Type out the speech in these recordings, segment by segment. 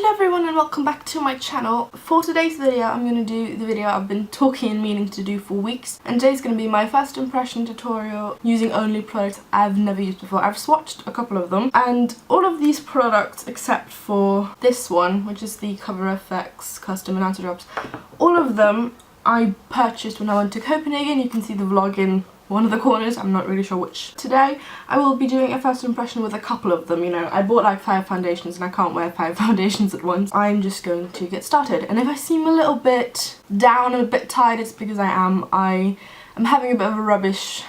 Hello everyone and welcome back to my channel. For today's video I'm going to do the video I've been talking and meaning to do for weeks, and today's going to be my first impression tutorial using only products I've never used before. I've swatched a couple of them and all of these products except for this one, which is the Cover FX Custom Announcer Drops, all of them I purchased when I went to Copenhagen. You can see the vlog in one of the corners, I'm not really sure which. Today I will be doing a first impression with a couple of them. You know, I bought like 5 foundations and I can't wear 5 foundations at once. I'm just going to get started, and if I seem a little bit down and a bit tired, it's because I am having a bit of a rubbish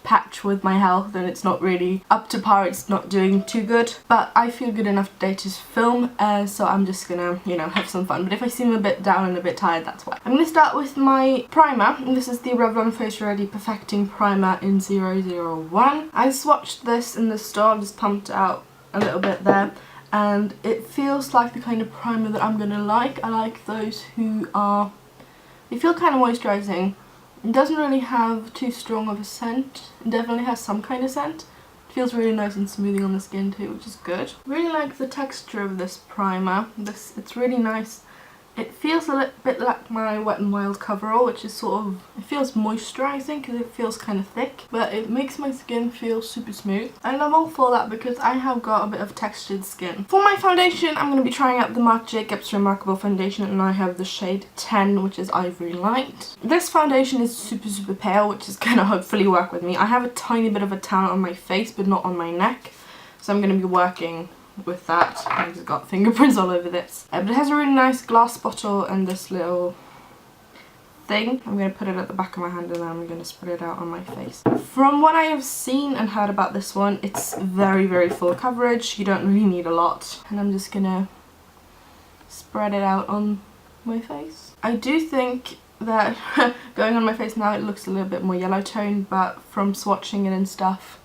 patch with my health and it's not really up to par. It's not doing too good, but I feel good enough today to film, so I'm just gonna, you know, have some fun. But if I seem a bit down and a bit tired, that's why. I'm gonna start with my primer, and this is the Revlon Photoready Perfecting Primer in 001. I swatched this in the store, just pumped out a little bit there, and it feels like the kind of primer that I'm gonna like. I like those who are, they feel kind of moisturizing. It doesn't really have too strong of a scent. It definitely has some kind of scent. It feels really nice and smoothing on the skin too, which is good. Really like the texture of this primer. It's really nice. It feels a little bit like my Wet n Wild coverall, which is sort of, it feels moisturizing because it feels kind of thick, but it makes my skin feel super smooth. And I'm all for that because I have got a bit of textured skin. For my foundation, I'm going to be trying out the Marc Jacobs Remarkable Foundation, and I have the shade 10, which is Ivory Light. This foundation is super pale, which is going to hopefully work with me. I have a tiny bit of a tan on my face, but not on my neck, so I'm going to be working with that. I've just got fingerprints all over this. But it has a really nice glass bottle and this little thing. I'm going to put it at the back of my hand and then I'm going to spread it out on my face. From what I have seen and heard about this one, it's very full coverage. You don't really need a lot. And I'm just going to spread it out on my face. I do think that going on my face now it looks a little bit more yellow toned, but from swatching it and stuff,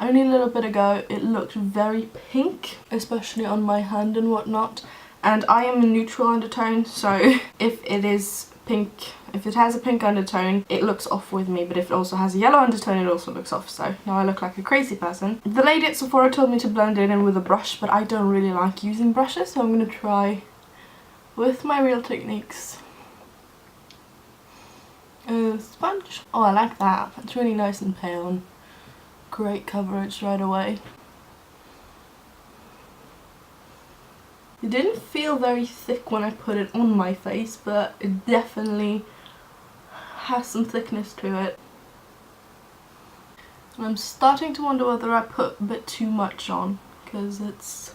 only a little bit ago it looked very pink, especially on my hand and whatnot, and I am a neutral undertone, so if it is pink, if it has a pink undertone, it looks off with me, but if it also has a yellow undertone, it also looks off, so now I look like a crazy person. The lady at Sephora told me to blend it in with a brush, but I don't really like using brushes, so I'm going to try with my real techniques. Sponge. Oh, I like that. It's really nice and pale and great coverage right away. It didn't feel very thick when I put it on my face, but it definitely has some thickness to it. And I'm starting to wonder whether I put a bit too much on, because it's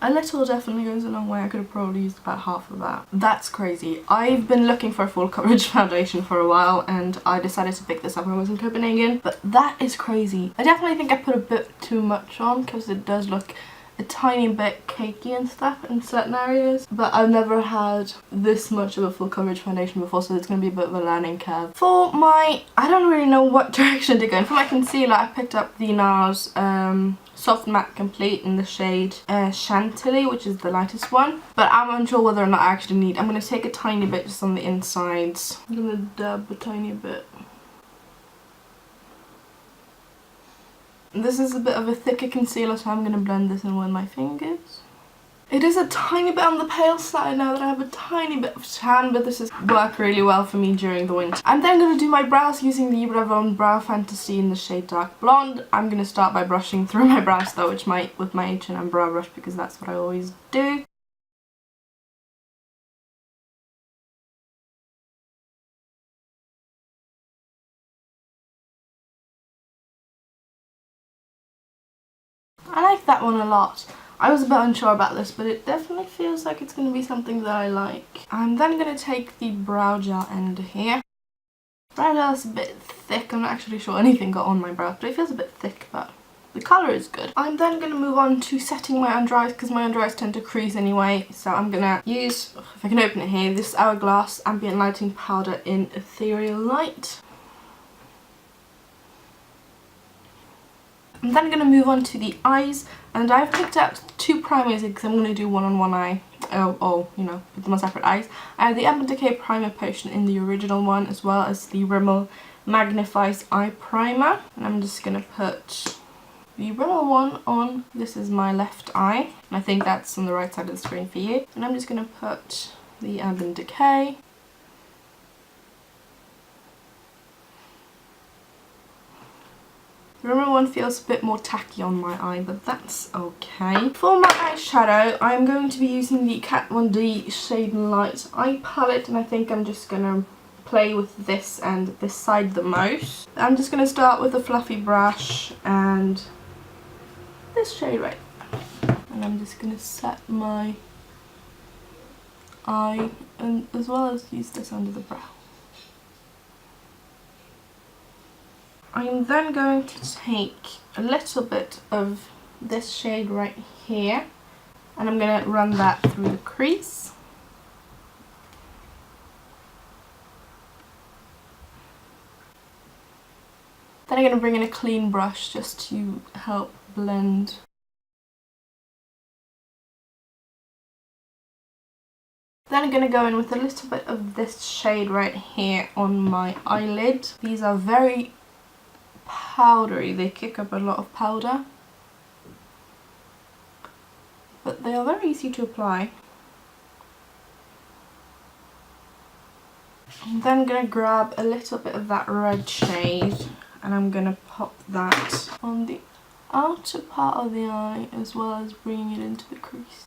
a little definitely goes a long way. I could have probably used about half of that. That's crazy. I've been looking for a full coverage foundation for a while and I decided to pick this up when I was in Copenhagen, but that is crazy. I definitely think I put a bit too much on because it does look a tiny bit cakey and stuff in certain areas, but I've never had this much of a full coverage foundation before, so it's going to be a bit of a learning curve. For my, I don't really know what direction to go in. For my concealer, I picked up the Nars Soft Matte Complete in the shade Chantilly, which is the lightest one, but I'm unsure whether or not I actually need. I'm going to take a tiny bit just on the insides. I'm going to dab a tiny bit. This is a bit of a thicker concealer, so I'm going to blend this in with my fingers. It is a tiny bit on the pale side now that I have a tiny bit of tan, but this has worked really well for me during the winter. I'm then going to do my brows using the Revlon Brow Fantasy in the shade Dark Blonde. I'm going to start by brushing through my brows though, with my H&M Brow Brush, because that's what I always do. I like that one a lot. I was a bit unsure about this, but it definitely feels like it's going to be something that I like. I'm then going to take the brow gel end here. Brow gel is a bit thick. I'm not actually sure anything got on my brows, but it feels a bit thick, but the colour is good. I'm then going to move on to setting my under eyes, because my under eyes tend to crease anyway. So I'm going to use, if I can open it here, this Hourglass Ambient Lighting Powder in Ethereal Light. I'm then going to move on to the eyes, and I've picked out 2 primers because I'm going to do one on one eye, you know, put them on separate eyes. I have the Ambient Decay Primer Potion in the original one, as well as the Rimmel Magnif'eyes Eye Primer, and I'm just going to put the Rimmel one on, this is my left eye, and I think that's on the right side of the screen for you. And I'm just going to put the Ambient Decay. The Rimmel one feels a bit more tacky on my eye, but that's okay. For my eyeshadow, I'm going to be using the Kat Von D Shade+Light eye palette, and I think I'm just going to play with this and this side the most. I'm just going to start with a fluffy brush and this shade right there. And I'm just going to set my eye, and as well as use this under the brow. I'm then going to take a little bit of this shade right here, and I'm going to run that through the crease. Then I'm going to bring in a clean brush just to help blend. Then I'm going to go in with a little bit of this shade right here on my eyelid. These are very powdery, they kick up a lot of powder, but they are very easy to apply. I'm then going to grab a little bit of that red shade and I'm going to pop that on the outer part of the eye as well as bringing it into the crease.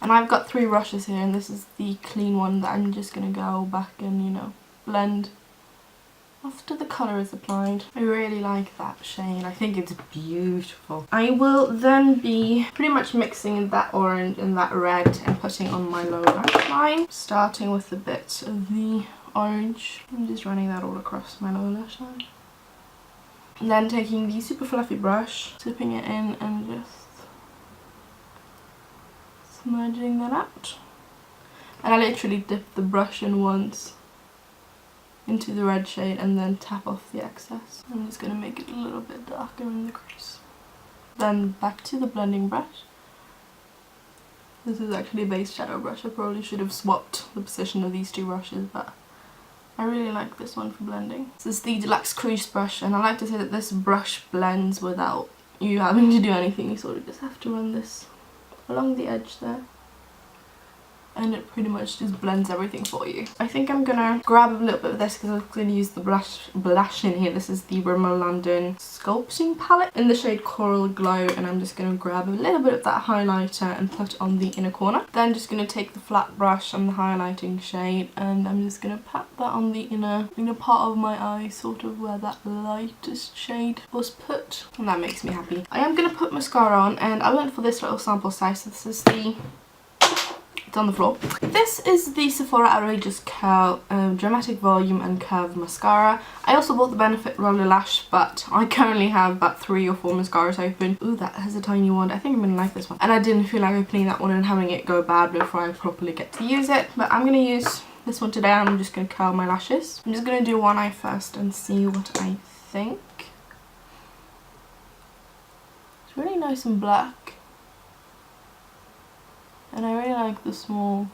And I've got 3 brushes here, and this is the clean one that I'm just going to go back and, you know, blend after the colour is applied. I really like that shade. I think it's beautiful. I will then be pretty much mixing that orange and that red and putting on my lower lash line. Starting with a bit of the orange. I'm just running that all across my lower lash line. And then taking the super fluffy brush, dipping it in and just smudging that out. And I literally dip the brush in once into the red shade and then tap off the excess. I'm just going to make it a little bit darker in the crease. Then back to the blending brush. This is actually a base shadow brush. I probably should have swapped the position of these 2 brushes, but I really like this one for blending. This is the Deluxe Crease brush, and I like to say that this brush blends without you having to do anything. You sort of just have to run this along the edge there, and it pretty much just blends everything for you. I think I'm gonna grab a little bit of this because I'm gonna use the blush in here. This is the Rimmel London Sculpting palette in the shade Coral Glow, and I'm just gonna grab a little bit of that highlighter and put on the inner corner. Then just gonna take the flat brush and the highlighting shade, and I'm just gonna pat that on the inner part of my eye, sort of where that lightest shade was put, and that makes me happy. I am gonna put mascara on, and I went for this little sample size. So this is the It's on the floor. This is the Sephora Outrageous Curl Dramatic Volume and Curve Mascara. I also bought the Benefit Roller Lash, but I currently have about 3 or 4 mascaras open. Ooh, that has a tiny wand. I think I'm going to like this one. And I didn't feel like opening that one and having it go bad before I properly get to use it. But I'm going to use this one today. I'm just going to curl my lashes. I'm just going to do one eye first and see what I think. It's really nice and black. And I really like the small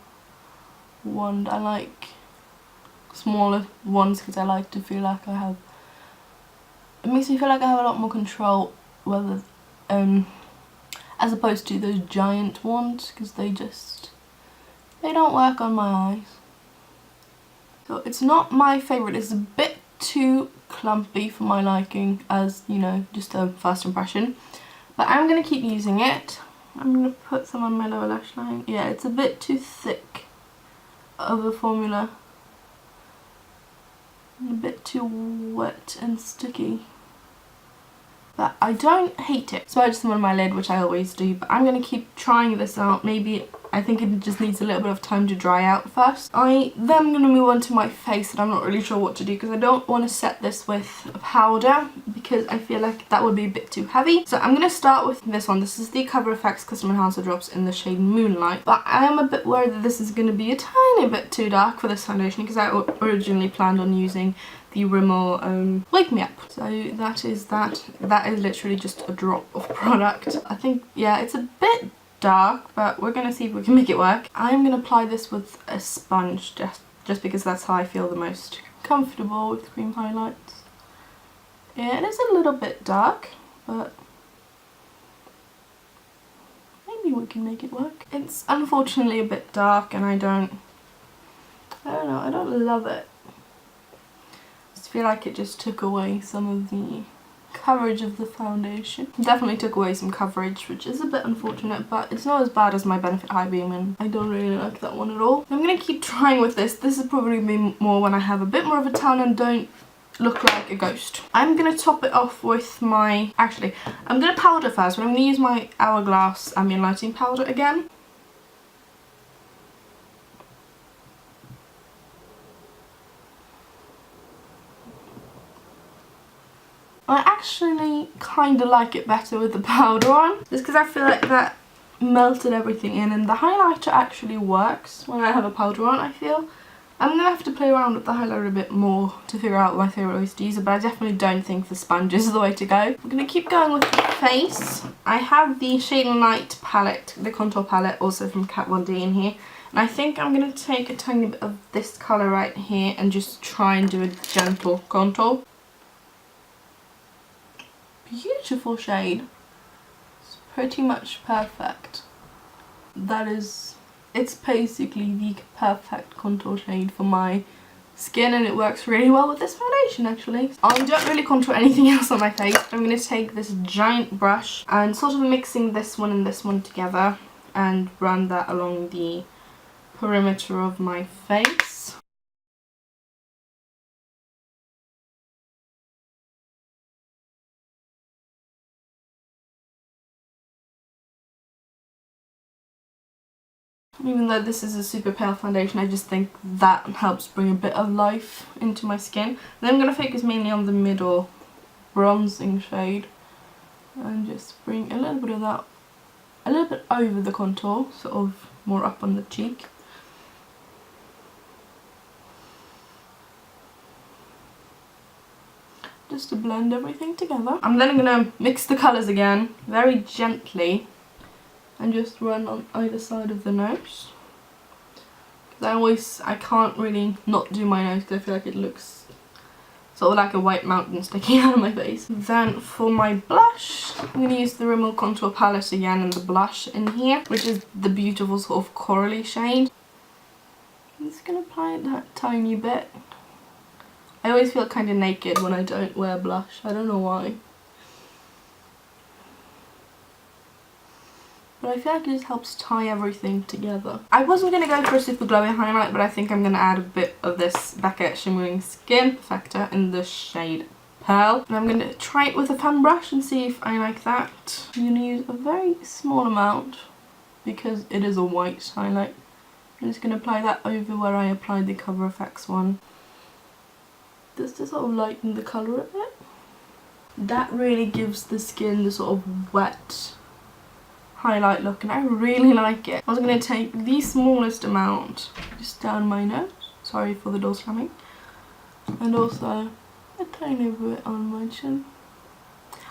wand. I like smaller ones because I like to feel like I have... It makes me feel like I have a lot more control, whether as opposed to those giant ones, because they don't work on my eyes. So it's not my favourite. It's a bit too clumpy for my liking, as, you know, just a first impression. But I'm going to keep using it. I'm going to put some on my lower lash line. Yeah, it's a bit too thick of a formula. And a bit too wet and sticky. But I don't hate it. Smudge some on my lid, which I always do, but I'm going to keep trying this out. Maybe, I think it just needs a little bit of time to dry out first. I then going to move on to my face, and I'm not really sure what to do because I don't want to set this with a powder because I feel like that would be a bit too heavy. So I'm going to start with this one. This is the Cover FX Custom Enhancer Drops in the shade Moonlight. But I am a bit worried that this is going to be a tiny bit too dark for this foundation because I originally planned on using the Rimmel Wake Me Up. So that is that. That is literally just a drop of product. I think, yeah, it's a bit dark, but we're going to see if we can make it work. I'm going to apply this with a sponge just because that's how I feel the most comfortable with cream highlights. Yeah, it is a little bit dark, but maybe we can make it work. It's unfortunately a bit dark and I don't know, I don't love it. I just feel like it just took away some of the coverage of the foundation. Definitely took away some coverage, which is a bit unfortunate, but it's not as bad as my Benefit High Beam and I don't really like that one at all. I'm going to keep trying with this. This is probably be more when I have a bit more of a tan and don't look like a ghost. I'm going to top it off with my... Actually, I'm going to powder first, but I'm going to use my Hourglass Ambient Lighting Powder again. I actually kind of like it better with the powder on, just because I feel like that melted everything in, and the highlighter actually works when I have a powder on, I feel. I'm going to have to play around with the highlighter a bit more to figure out my favourite ways to use it, but I definitely don't think the sponge is the way to go. I'm going to keep going with the face. I have the Shade+Light palette, the contour palette, also from Kat Von D in here. And I think I'm going to take a tiny bit of this colour right here and just try and do a gentle contour. Beautiful shade. It's pretty much perfect. That is, it's basically the perfect contour shade for my skin, and it works really well with this foundation actually. I don't really contour anything else on my face. I'm going to take this giant brush and sort of mixing this one and this one together and run that along the perimeter of my face. Even though this is a super pale foundation, I just think that helps bring a bit of life into my skin. And then I'm going to focus mainly on the middle bronzing shade and just bring a little bit of that a little bit over the contour, sort of more up on the cheek. Just to blend everything together. I'm then going to mix the colours again very gently and just run on either side of the nose. Because I can't really not do my nose because I feel like it looks sort of like a white mountain sticking out of my face. Then for my blush, I'm going to use the Rimmel Contour Palette again and the blush in here, which is the beautiful sort of corally shade. I'm just going to apply it that tiny bit. I always feel kind of naked when I don't wear blush, I don't know why. But I feel like it just helps tie everything together. I wasn't going to go for a super glowy highlight, but I think I'm going to add a bit of this Becca Shimmering Skin Perfector in the shade Pearl. And I'm going to try it with a fan brush and see if I like that. I'm going to use a very small amount because it is a white highlight. I'm just going to apply that over where I applied the Cover FX one. Just to sort of lighten the colour a bit. That really gives the skin the sort of wet highlight look, and I really like it. I was going to take the smallest amount just down my nose, sorry for the door slamming, and also a tiny bit on my chin.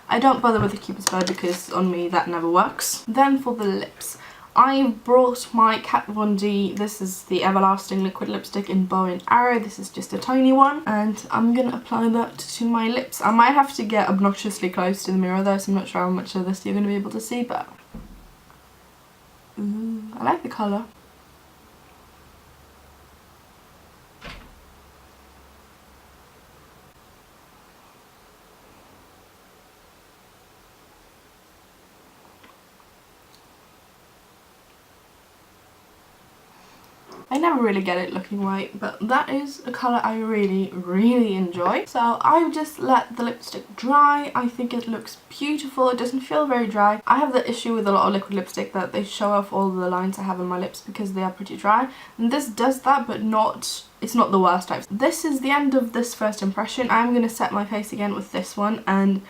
I don't bother with the Cupid's bow because on me that never works. Then for the lips, I brought my Kat Von D, this is the Everlasting Liquid Lipstick in Bow and Arrow. This is just a tiny one, and I'm going to apply that to my lips. I might have to get obnoxiously close to the mirror though, so I'm not sure how much of this you're going to be able to see, but ooh, I like the colour. I never really get it looking white, but that is a colour I really, really enjoy. So I've just let the lipstick dry. I think it looks beautiful. It doesn't feel very dry. I have the issue with a lot of liquid lipstick that they show off all the lines I have on my lips because they are pretty dry. And this does that, but it's not the worst type. This is the end of this first impression. I'm going to set my face again with this one, and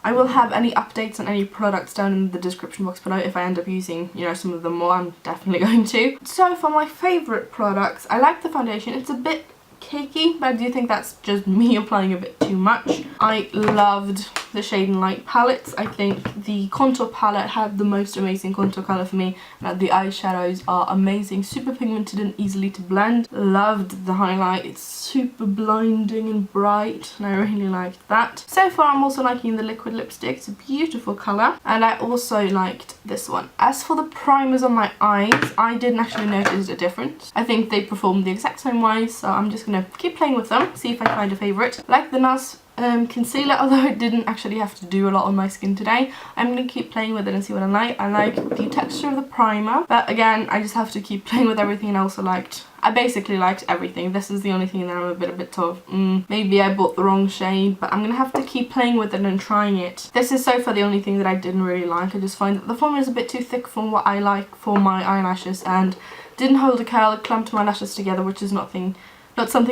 I will have any updates on any products down in the description box below. If I end up using, you know, some of them more, I'm definitely going to. So for my favourite products, I like the foundation. It's a bit cakey, but I do think that's just me applying a bit too much. I loved the Shade+Light palettes. I think the contour palette had the most amazing contour colour for me. The eyeshadows are amazing, super pigmented and easily to blend. Loved the highlight, it's super blinding and bright and I really liked that. So far I'm also liking the liquid lipstick, it's a beautiful colour, and I also liked this one. As for the primers on my eyes, I didn't actually notice a difference. I think they performed the exact same way, so I'm just going to keep playing with them, see if I find a favourite. Like the Nars concealer, although it didn't actually have to do a lot on my skin today. I'm going to keep playing with it and see what I like. I like the texture of the primer, but again, I just have to keep playing with everything else I basically liked everything. This is the only thing that I'm a bit of, maybe I bought the wrong shade, but I'm going to have to keep playing with it and trying it. This is so far the only thing that I didn't really like. I just find that the formula is a bit too thick for what I like for my eyelashes and didn't hold a curl, it clumped my lashes together, which is not something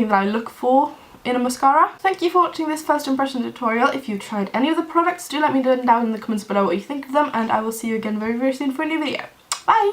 that I look for in a mascara. Thank you for watching this first impression tutorial. If you tried any of the products, do let me know down in the comments below what you think of them, and I will see you again very, very soon for a new video. Bye!